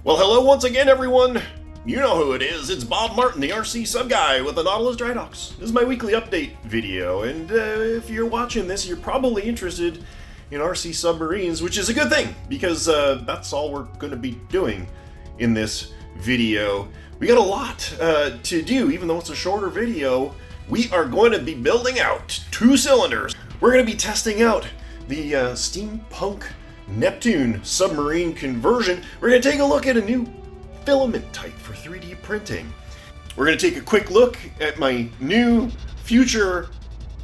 Well, hello once again, everyone. You know who it is. It's Bob Martin, the RCSubGuy with the Nautilus Dry Docks. This is my weekly update video, and if you're watching this, you're probably interested in RC submarines, which is a good thing, because that's all we're going to be doing in this video. We got a lot to do, even though it's a shorter video. We are going to be building out 2 cylinders. We're going to be testing out the Steampunk Neptune submarine conversion. We're going to take a look at a new filament type for 3D printing. We're going to take a quick look at my new future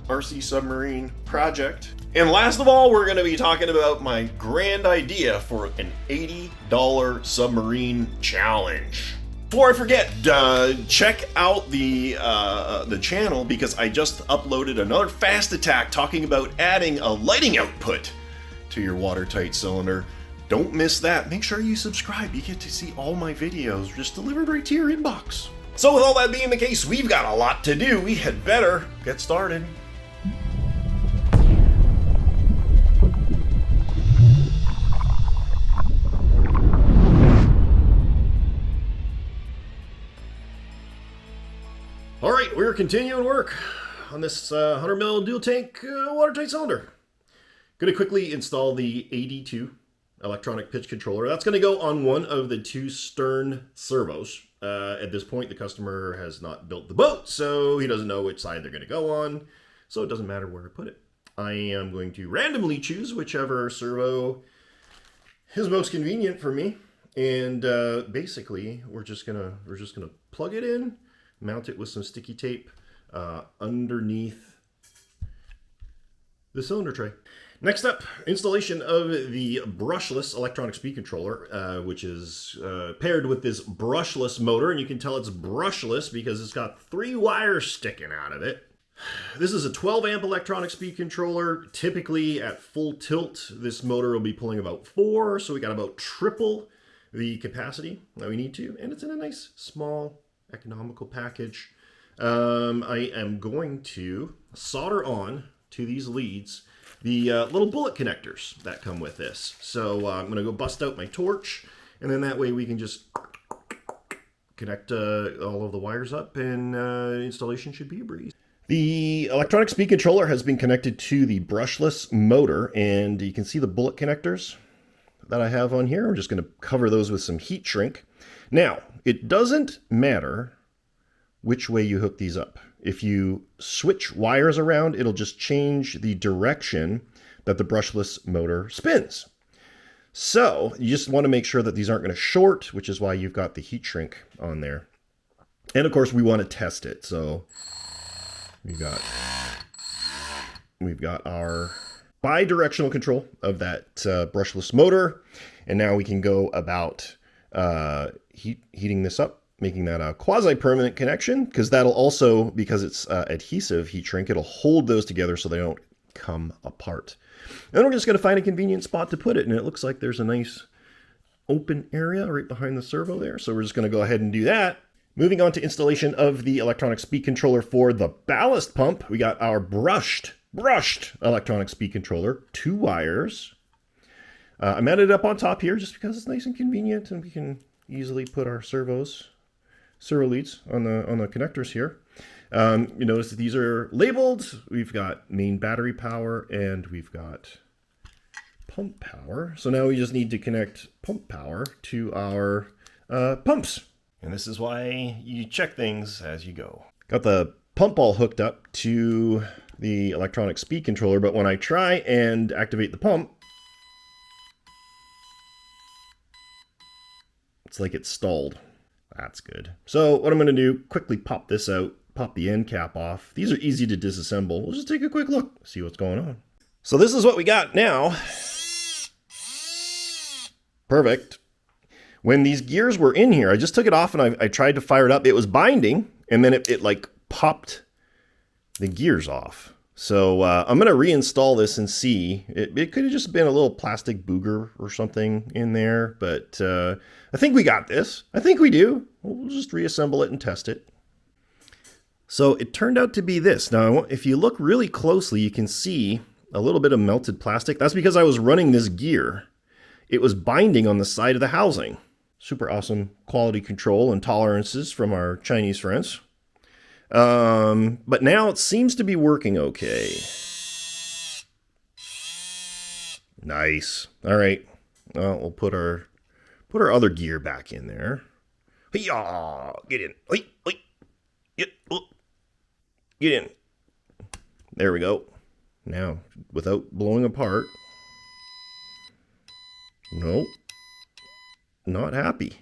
RC submarine project. And last of all, we're going to be talking about my grand idea for an $80 submarine challenge. Before I forget, check out the channel, because I just uploaded another fast attack talking about adding a lighting output to your watertight cylinder. Don't miss that. Make sure you subscribe. You get to see all my videos just delivered right to your inbox. So with all that being the case, we've got a lot to do. We had better get started. All right, we're continuing work on this 100mm dual tank watertight cylinder. Going to quickly install the 82 electronic pitch controller. That's going to go on one of the 2 stern servos. At this point, the customer has not built the boat, so he doesn't know which side they're going to go on, so it doesn't matter where I put it. I am going to randomly choose whichever servo is most convenient for me, and basically we're just gonna plug it in, mount it with some sticky tape underneath the cylinder tray. Next up, installation of the brushless electronic speed controller, which is paired with this brushless motor, and you can tell it's brushless because it's got 3 wires sticking out of it. This is a 12 amp electronic speed controller. Typically at full tilt, this motor will be pulling about 4, so we got about triple the capacity that we need to, and it's in a nice, small, economical package. I am going to solder on to these leads the little bullet connectors that come with this. So I'm going to go bust out my torch, and then that way we can just connect all of the wires up, and installation should be a breeze. The electronic speed controller has been connected to the brushless motor, and you can see the bullet connectors that I have on here. I'm just going to cover those with some heat shrink. Now, it doesn't matter which way you hook these up. If you switch wires around, it'll just change the direction that the brushless motor spins. So you just want to make sure that these aren't going to short, which is why you've got the heat shrink on there. And of course, we want to test it. So we've got our bi-directional control of that brushless motor. And now we can go about heating this up, making that a quasi-permanent connection, because that'll also, because it's adhesive heat shrink, it'll hold those together so they don't come apart. And then we're just going to find a convenient spot to put it, and it looks like there's a nice open area right behind the servo there, so we're just going to go ahead and do that. Moving on to installation of the electronic speed controller for the ballast pump, we got our brushed electronic speed controller, 2 wires. I mounted it up on top here just because it's nice and convenient, and we can easily put our servo leads on the connectors here. You notice that these are labeled. We've got main battery power and we've got pump power. So now we just need to connect pump power to our pumps. And this is why you check things as you go. Got the pump all hooked up to the electronic speed controller, but when I try and activate the pump, it's like it's stalled. That's good. So what I'm going to do, quickly pop this out, pop the end cap off. These are easy to disassemble. We'll just take a quick look, see what's going on. So this is what we got now. Perfect. When these gears were in here, I just took it off and I tried to fire it up. It was binding, and then it like popped the gears off. So I'm going to reinstall this and see. It could have just been a little plastic booger or something in there, but I think we got this. I think we do. We'll just reassemble it and test it. So it turned out to be this. Now, if you look really closely, you can see a little bit of melted plastic. That's because I was running this gear. It was binding on the side of the housing. Super awesome quality control and tolerances from our Chinese friends. But now it seems to be working okay. Nice. All right. Well, we'll put our other gear back in there. Hey-ya! Get in. Get in. There we go. Now, without blowing apart. Nope. Not happy.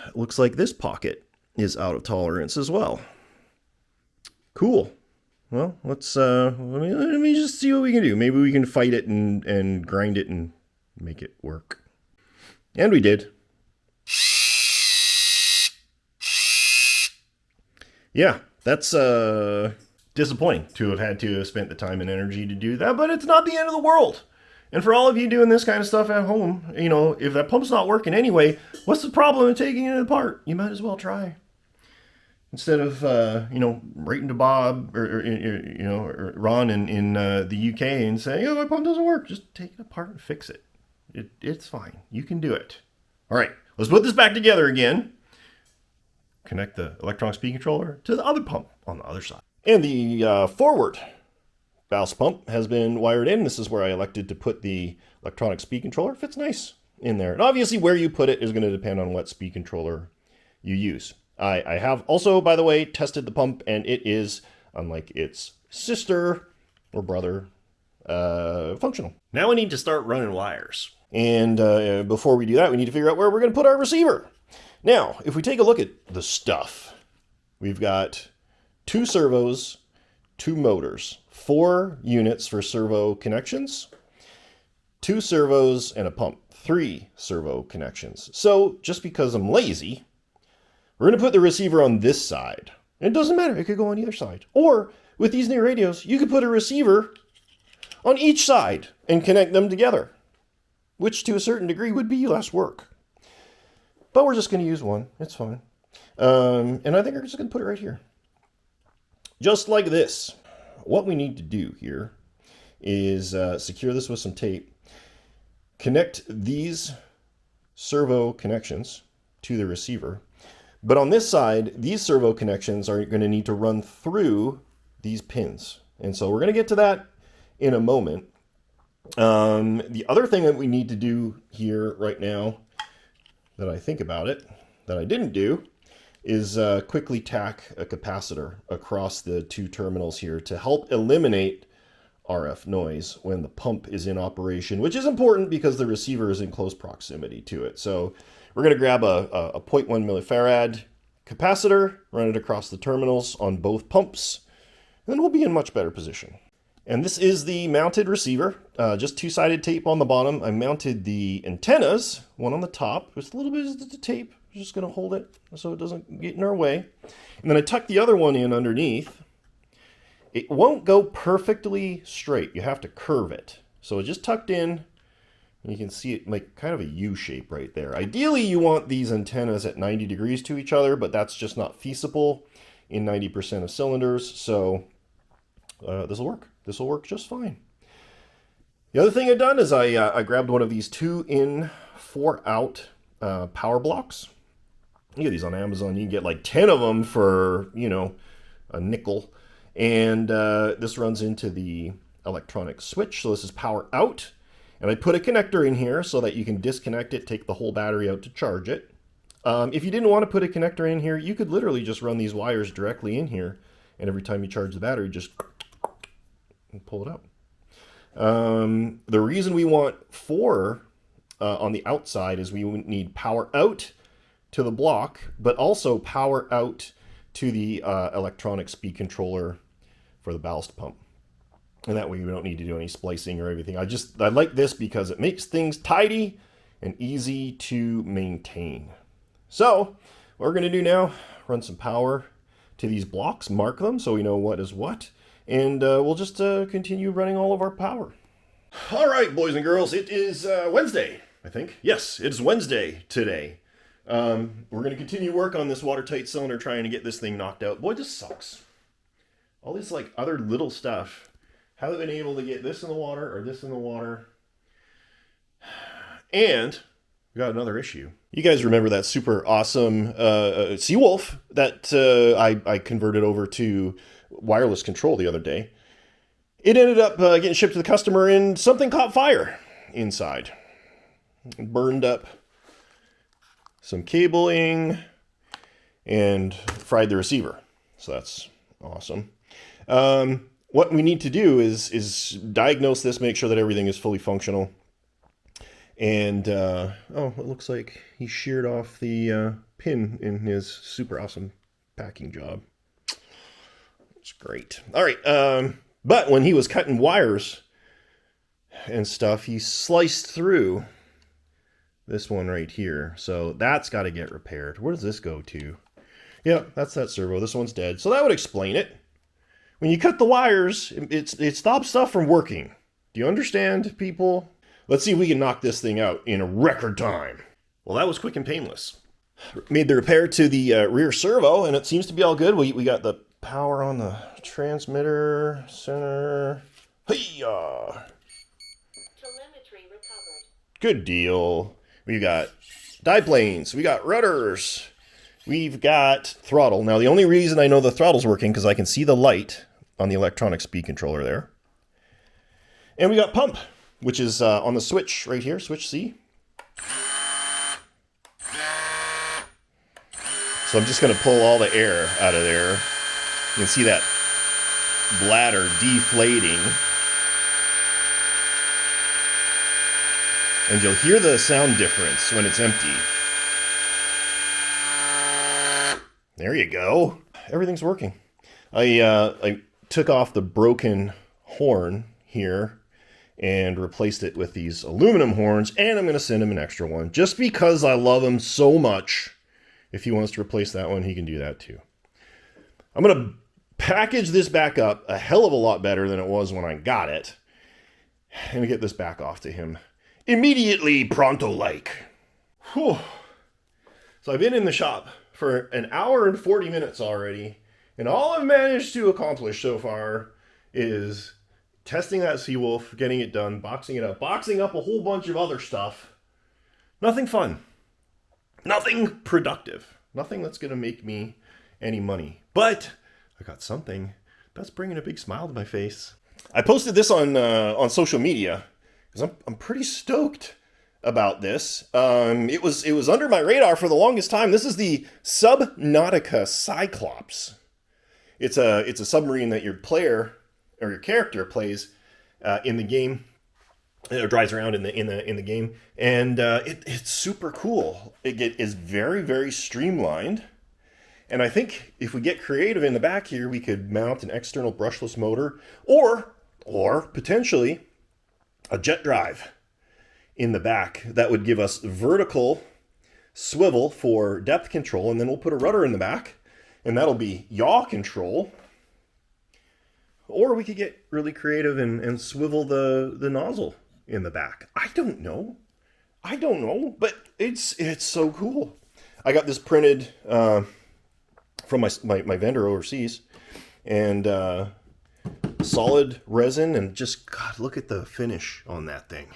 It looks like this pocket is out of tolerance as well. Cool. Well, let's let me just see what we can do. Maybe we can fight it and grind it and make it work. And we did. Yeah, that's disappointing to have had to have spent the time and energy to do that, but it's not the end of the world. And for all of you doing this kind of stuff at home, you know, if that pump's not working anyway, what's the problem in taking it apart? You might as well try. Instead of, writing to Bob or Ron in the UK and saying, oh, my pump doesn't work, just take it apart and fix it. It's fine. You can do it. All right, let's put this back together again. Connect the electronic speed controller to the other pump on the other side. And the forward Ballast pump has been wired in. This is where I elected to put the electronic speed controller. It fits nice in there. And obviously where you put it is going to depend on what speed controller you use. I have also, by the way, tested the pump, and it is, unlike its sister or brother, functional. Now we need to start running wires. And before we do that, we need to figure out where we're going to put our receiver. Now, if we take a look at the stuff, we've got 2 servos, 2 motors, 4 units for servo connections, 2 servos and a pump, 3 servo connections. So just because I'm lazy, we're going to put the receiver on this side. It doesn't matter. It could go on either side. Or with these new radios, you could put a receiver on each side and connect them together, which to a certain degree would be less work. But we're just going to use one. It's fine. And I think we're just going to put it right here. Just like this. What we need to do here is secure this with some tape. Connect these servo connections to the receiver. But on this side, these servo connections are going to need to run through these pins. And so we're going to get to that in a moment. The other thing that we need to do here right now, that I think about it, that I didn't do, is quickly tack a capacitor across the 2 terminals here to help eliminate RF noise when the pump is in operation, which is important because the receiver is in close proximity to it. So we're going to grab a 0.1 millifarad capacitor, run it across the terminals on both pumps, and then we'll be in much better position. And this is the mounted receiver, just 2-sided tape on the bottom. I mounted the antennas, one on the top, with a little bit of tape. I'm just going to hold it so it doesn't get in our way. And then I tuck the other one in underneath. It won't go perfectly straight. You have to curve it. So it just tucked in. And you can see it make kind of a U shape right there. Ideally, you want these antennas at 90 degrees to each other, but that's just not feasible in 90% of cylinders. So this will work. This will work just fine. The other thing I've done is I grabbed one of these 2-in, 4-out power blocks. You get these on Amazon. You can get like 10 of them for, a nickel. And this runs into the electronic switch. So this is power out. And I put a connector in here so that you can disconnect it, take the whole battery out to charge it. If you didn't want to put a connector in here, you could literally just run these wires directly in here. And every time you charge the battery, just pull it out. The reason we want 4 on the outside is we need power out to the block, but also power out to the electronic speed controller for the ballast pump. And that way we don't need to do any splicing or everything. I like this because it makes things tidy and easy to maintain. So what we're going to do now, run some power to these blocks, mark them so we know what is what, and we'll just continue running all of our power. All right, boys and girls, it is Wednesday, I think. Yes, it's Wednesday today. We're going to continue work on this watertight cylinder, trying to get this thing knocked out. Boy, this sucks. All this like other little stuff. Haven't been able to get this in the water or this in the water. And we got another issue. You guys remember that super awesome Seawolf that I converted over to wireless control the other day? It ended up getting shipped to the customer and something caught fire inside. It burned up some cabling and fried the receiver. So that's awesome. What we need to do is diagnose this, make sure that everything is fully functional. And, oh, it looks like he sheared off the pin in his super awesome packing job. It's great. All right. But when he was cutting wires and stuff, he sliced through this one right here. So that's got to get repaired. Where does this go to? Yeah, that's that servo. This one's dead. So that would explain it. When you cut the wires, it stops stuff from working. Do you understand, people? Let's see if we can knock this thing out in a record time. Well, that was quick and painless. Made the repair to the rear servo, and it seems to be all good. We got the power on the transmitter center. Hey-ya! Telemetry recovered. Good deal. We got diplanes. We got rudders. We've got throttle. Now, the only reason I know the throttle's working because I can see the light on the electronic speed controller there. And we got pump, which is on the switch right here, switch C. So I'm just going to pull all the air out of there. You can see that bladder deflating. And you'll hear the sound difference when it's empty. There you go. Everything's working. I took off the broken horn here and replaced it with these aluminum horns, and I'm going to send him an extra one just because I love him so much. If he wants to replace that one, he can do that too. I'm going to package this back up a hell of a lot better than it was when I got it, and get this back off to him immediately, pronto-like. Whew. So I've been in the shop for an hour and 40 minutes already, and all I've managed to accomplish so far is testing that Seawolf, getting it done, boxing it up, boxing up a whole bunch of other stuff. Nothing fun. Nothing productive. Nothing that's going to make me any money. But I got something that's bringing a big smile to my face. I posted this on social media because I'm pretty stoked about this. It was under my radar for the longest time. This is the SubNautica Cyclops. It's a submarine that your player or your character plays in the game. It drives around in the game, and it's super cool. It is very, very streamlined, and I think if we get creative in the back here, we could mount an external brushless motor, or potentially a jet drive in the back that would give us vertical swivel for depth control, and then we'll put a rudder in the back, and that'll be yaw control. Or we could get really creative and swivel the nozzle in the back. I don't know, but it's so cool. I got this printed from my vendor overseas, and solid resin, and just, God, look at the finish on that thing.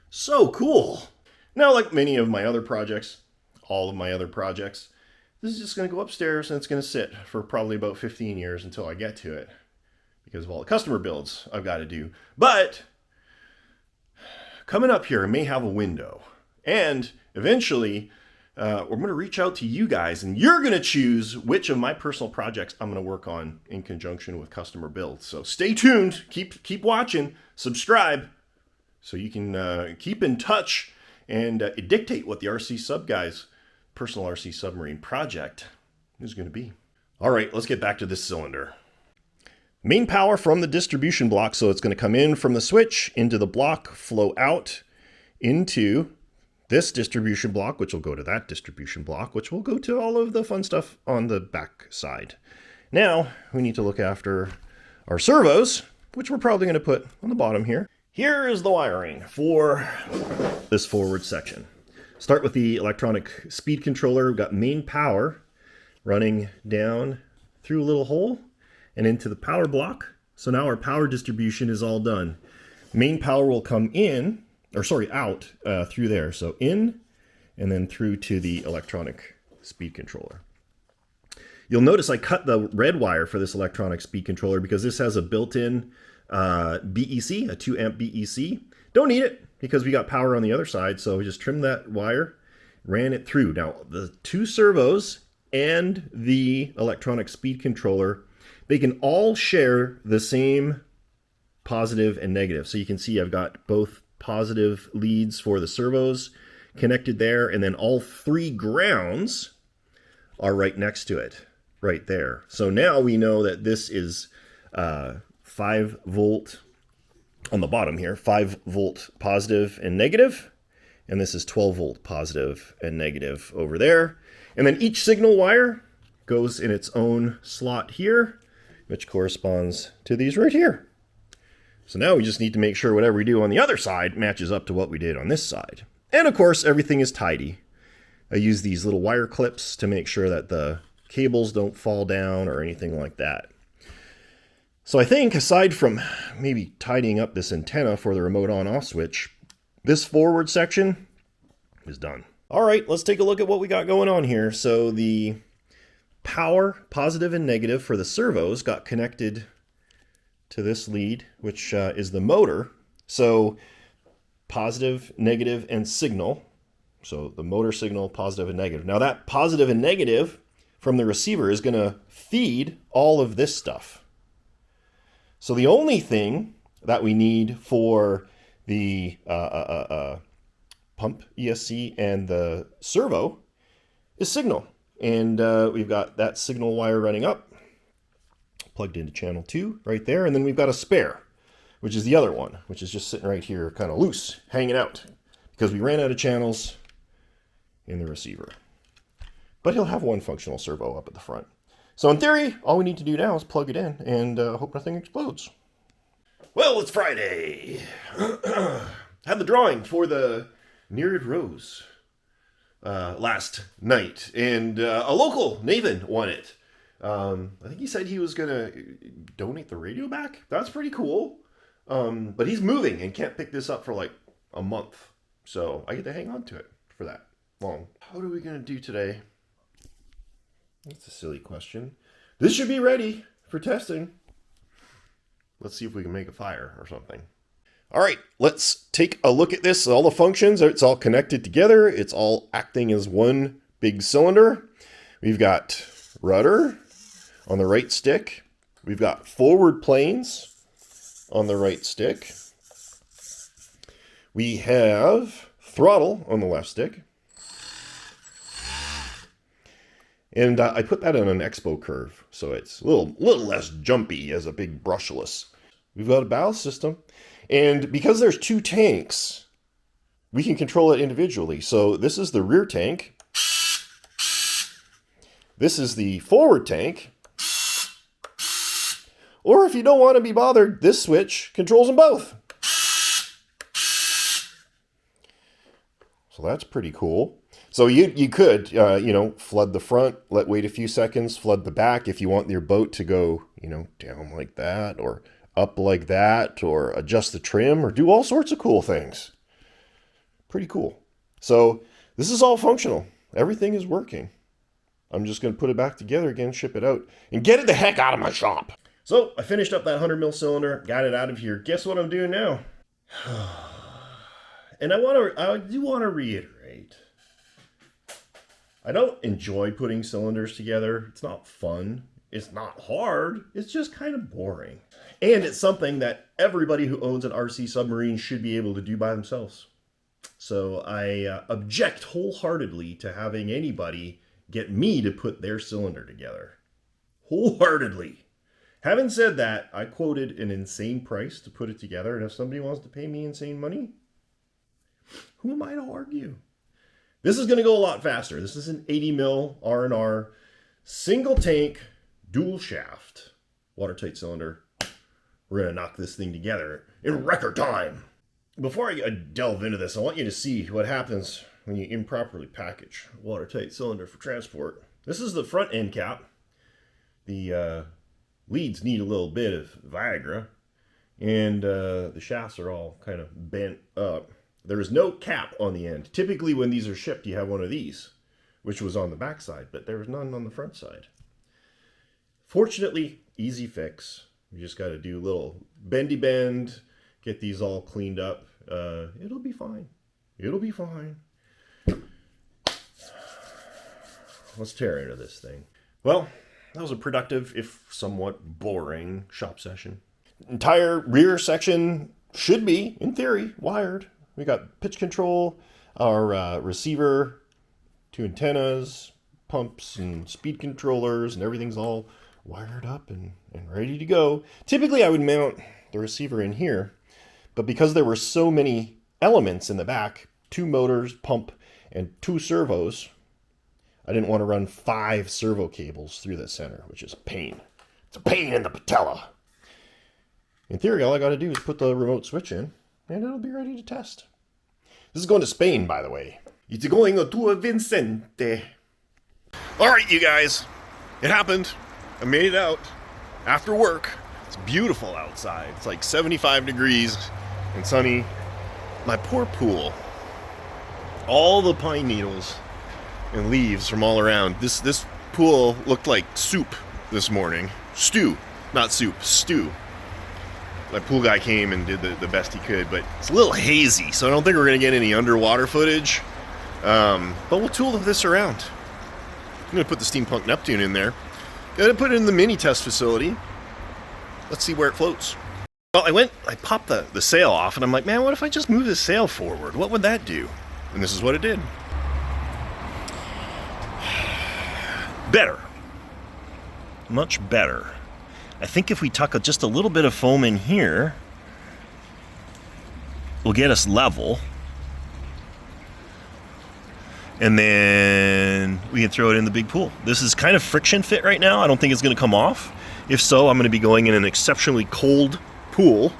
So cool. Now, like many of my other projects, all of my other projects, this is just going to go upstairs and it's going to sit for probably about 15 years until I get to it, because of all the customer builds I've got to do. But coming up here, I may have a window, and eventually we're going to reach out to you guys, and you're going to choose which of my personal projects I'm going to work on in conjunction with customer builds. So stay tuned, keep watching, subscribe, so you can keep in touch and dictate what the RCSubGuy's personal RC submarine project is going to be. All right, let's get back to this cylinder. Main power from the distribution block, so it's going to come in from the switch into the block, flow out into this distribution block, which will go to that distribution block, which will go to all of the fun stuff on the back side. Now, we need to look after our servos, which we're probably going to put on the bottom here. Here is the wiring for this forward section. Start with the electronic speed controller. We've got main power running down through a little hole and into the power block. So now our power distribution is all done. Main power will come in, or sorry, out through there. So in and then through to the electronic speed controller. You'll notice I cut the red wire for this electronic speed controller because this has a built-in BEC, a 2 amp BEC. Don't need it because we got power on the other side, so we just trimmed that wire, ran it through. Now, the two servos and the electronic speed controller, they can all share the same positive and negative. So you can see I've got both positive leads for the servos connected there, and then all three grounds are right next to it, right there. So now we know that this is 5 volt on the bottom here, 5 volt positive and negative, and this is 12 volt positive and negative over there. And then each signal wire goes in its own slot here, which corresponds to these right here. So now we just need to make sure whatever we do on the other side matches up to what we did on this side. And of course, everything is tidy. I use these little wire clips to make sure that the cables don't fall down or anything like that. So I think aside from maybe tidying up this antenna for the remote on-off switch, this forward section is done. All right, let's take a look at what we got going on here. So the power, positive and negative for the servos, got connected to this lead, which is the motor. So positive, negative, and signal. So the motor signal, positive and negative. Now that positive and negative from the receiver is going to feed all of this stuff. So the only thing that we need for the pump ESC and the servo is signal. And we've got that signal wire running up, plugged into channel 2 right there. And then we've got a spare, which is the other one, which is just sitting right here kind of loose, hanging out, because we ran out of channels in the receiver. But he'll have one functional servo up at the front. So in theory, all we need to do now is plug it in and hope nothing explodes. Well, it's Friday. Had the drawing for the Nereid Rose last night, and a local, Nathan, won it. I think he said he was going to donate the radio back. That's pretty cool. But he's moving and can't pick this up for like a month. So I get to hang on to it for that long. How are we going to do today? That's a silly question. This should be ready for testing. Let's see if we can make a fire or something. All right, let's take a look at this. All the functions, it's all connected together. It's all acting as one big cylinder. We've got rudder on the right stick. We've got forward planes on the right stick. We have throttle on the left stick. And I put that on an expo curve, so it's a little less jumpy as a big brushless. We've got a ballast system, and because there's two tanks, we can control it individually. So this is the rear tank. This is the forward tank. Or if you don't want to be bothered, this switch controls them both. So that's pretty cool. So you could, flood the front, wait a few seconds, flood the back if you want your boat to go, down like that or up like that, or adjust the trim or do all sorts of cool things. Pretty cool. So this is all functional. Everything is working. I'm just going to put it back together again, ship it out, and get it the heck out of my shop. So I finished up that 100 mil cylinder, got it out of here. Guess what I'm doing now? And I do want to reiterate, I don't enjoy putting cylinders together. It's not fun. It's not hard. It's just kind of boring. And it's something that everybody who owns an RC submarine should be able to do by themselves. So I object wholeheartedly to having anybody get me to put their cylinder together. Wholeheartedly. Having said that, I quoted an insane price to put it together, and if somebody wants to pay me insane money, who am I to argue? This is going to go a lot faster. This is an 80 mil R&R single tank dual shaft watertight cylinder. We're going to knock this thing together in record time. Before I delve into this, I want you to see what happens when you improperly package a watertight cylinder for transport. This is the front end cap. The leads need a little bit of Viagra, and the shafts are all kind of bent up. There is no cap on the end. Typically when these are shipped, you have one of these, which was on the back side, but there was none on the front side. Fortunately, easy fix. You just got to do a little bendy bend, get these all cleaned up. It'll be fine. It'll be fine. Let's tear into this thing. Well, that was a productive, if somewhat boring, shop session. Entire rear section should be, in theory, wired. We got pitch control, our receiver, 2 antennas, pumps and speed controllers, and everything's all wired up and ready to go. Typically, I would mount the receiver in here, but because there were so many elements in the back, 2 motors, pump, and 2 servos, I didn't want to run 5 servo cables through the center, which is a pain. It's a pain in the patella. In theory, all I got to do is put the remote switch in, and it'll be ready to test. This is going to Spain, by the way. It's going to Vicente. All right, you guys. It happened. I made it out after work. It's beautiful outside. It's like 75 degrees and sunny. My poor pool. All the pine needles and leaves from all around. This pool looked like soup this morning. Stew. Not soup. Stew. My pool guy came and did the best he could, but it's a little hazy, so I don't think we're going to get any underwater footage. But we'll tool this around. I'm going to put the Steampunk Neptune in there. Going to put it in the mini test facility. Let's see where it floats. Well, I popped the sail off, and I'm like, man, what if I just move the sail forward? What would that do? And this is what it did. Better. Much better. I think if we tuck just a little bit of foam in here, will get us level. And then we can throw it in the big pool. This is kind of friction fit right now. I don't think it's going to come off. If so, I'm going to be going in an exceptionally cold pool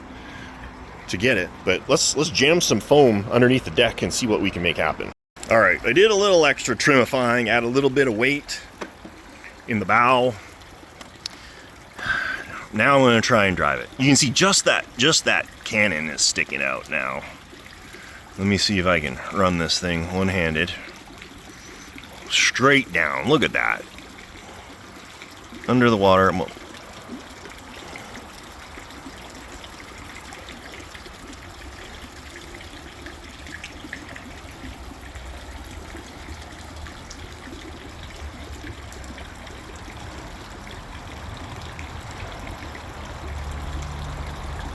to get it. But let's jam some foam underneath the deck and see what we can make happen. All right, I did a little extra trimifying, add a little bit of weight in the bow. Now I'm going to try and drive it. You can see just that cannon is sticking out now. Let me see if I can run this thing one-handed. Straight down. Look at that. Under the water.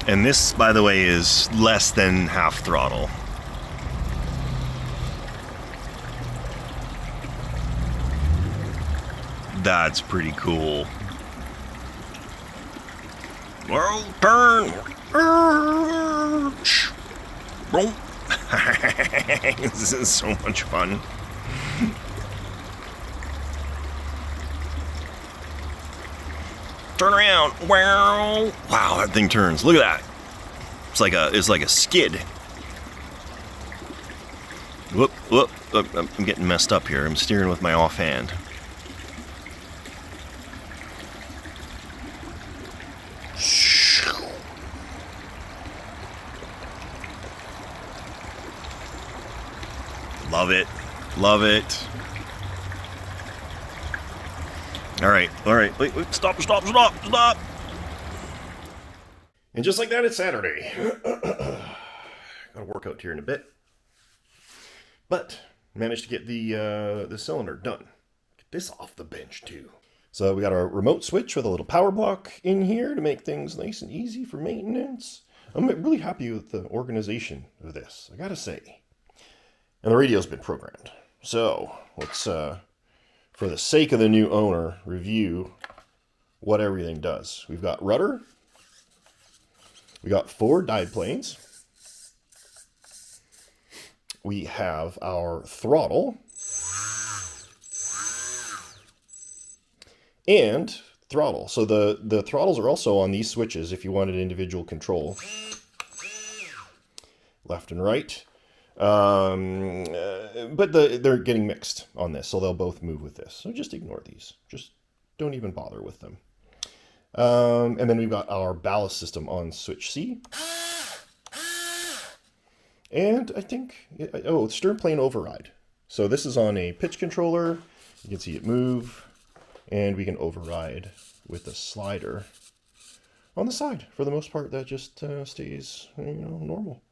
And this, by the way, is less than half throttle. That's pretty cool. Well, turn. This is so much fun. Turn around. Wow, that thing turns. Look at that. It's like a skid. Whoop. I'm getting messed up here. I'm steering with my offhand. Love it. Love it. All right. Wait, stop. And just like that, it's Saturday. Got to work out here in a bit. But managed to get the cylinder done. Get this off the bench too. So we got our remote switch with a little power block in here to make things nice and easy for maintenance. I'm really happy with the organization of this, I gotta say. And the radio's been programmed. So let's, for the sake of the new owner, review what everything does. We've got rudder. We got 4 dive planes. We have our throttle. And throttle. So the throttles are also on these switches if you wanted individual control. Left and right. But they're getting mixed on this, so they'll both move with this. So just ignore these. Just don't even bother with them. And then we've got our ballast system on switch C. And I think, oh, stern plane override. So this is on a pitch controller. You can see it move, and we can override with a slider on the side. For the most part, that just stays, normal.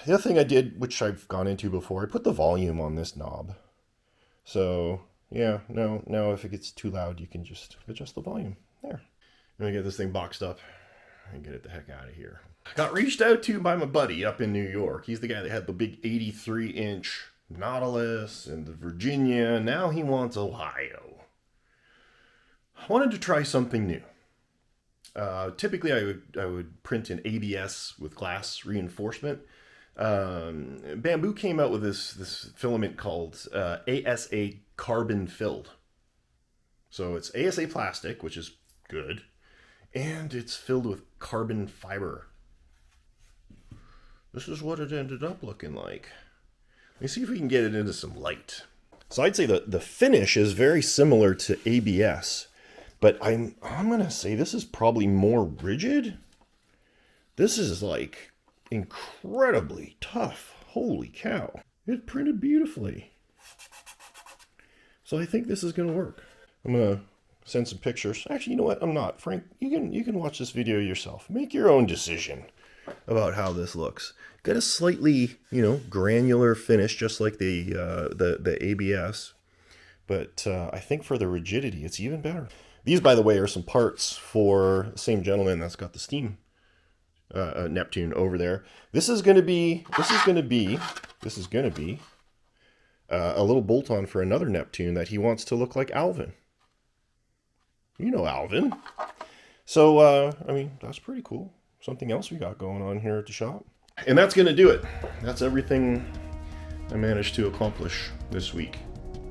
The other thing I did, which I've gone into before, I put the volume on this knob. So yeah, now if it gets too loud, you can just adjust the volume. There. Let me get this thing boxed up and get it the heck out of here. Got reached out to by my buddy up in New York. He's the guy that had the big 83-inch Nautilus and the Virginia. Now he wants Ohio. I wanted to try something new. Typically, I would print in ABS with glass reinforcement. Bamboo came out with this filament called ASA carbon filled. So it's ASA plastic, which is good, and it's filled with carbon fiber. This is what it ended up looking like. Let me see if we can get it into some light. So I'd say the finish is very similar to ABS, but I'm gonna say this is probably more rigid. This is like incredibly tough. Holy cow. It printed beautifully. So I think this is gonna work. I'm gonna send some pictures. Actually, you know what? I'm not. Frank, you can watch this video yourself. Make your own decision about how this looks. Got a slightly, granular finish, just like the ABS. But I think for the rigidity, it's even better. These, by the way, are some parts for the same gentleman that's got the Steam Neptune over there. This is gonna be a little bolt-on for another Neptune that he wants to look like Alvin. You know Alvin. So, that's pretty cool. Something else we got going on here at the shop. And that's going to do it. That's everything I managed to accomplish this week.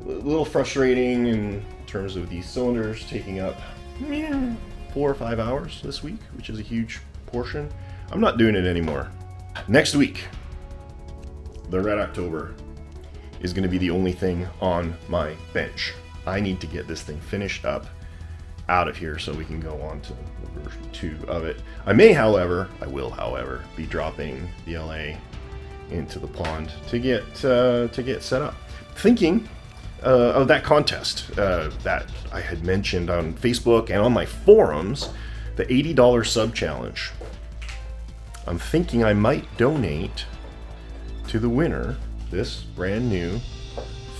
A little frustrating in terms of these cylinders taking up 4 or 5 hours this week, which is a huge portion. I'm not doing it anymore. Next week, the Red October is going to be the only thing on my bench. I need to get this thing finished up out of here so we can go on to version 2 of it. I will, however, be dropping the LA into the pond to get set up. Thinking of that contest that I had mentioned on Facebook and on my forums, the $80 sub challenge. I'm thinking I might donate to the winner this brand new,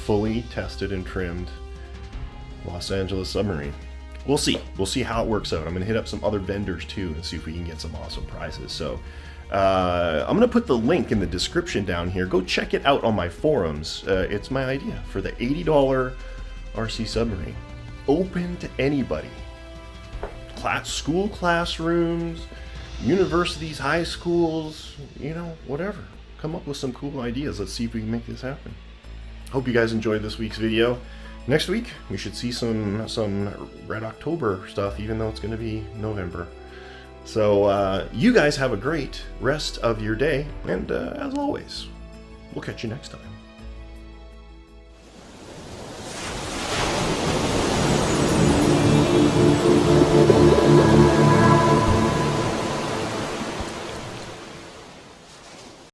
fully tested and trimmed Los Angeles submarine. We'll see. We'll see how it works out. I'm going to hit up some other vendors too and see if we can get some awesome prizes. So I'm going to put the link in the description down here. Go check it out on my forums. It's my idea for the $80 RC submarine. Open to anybody. School classrooms, universities, high schools, whatever. Come up with some cool ideas. Let's see if we can make this happen. Hope you guys enjoyed this week's video. Next week, we should see some Red October stuff, even though it's going to be November. So you guys have a great rest of your day, and as always, we'll catch you next time.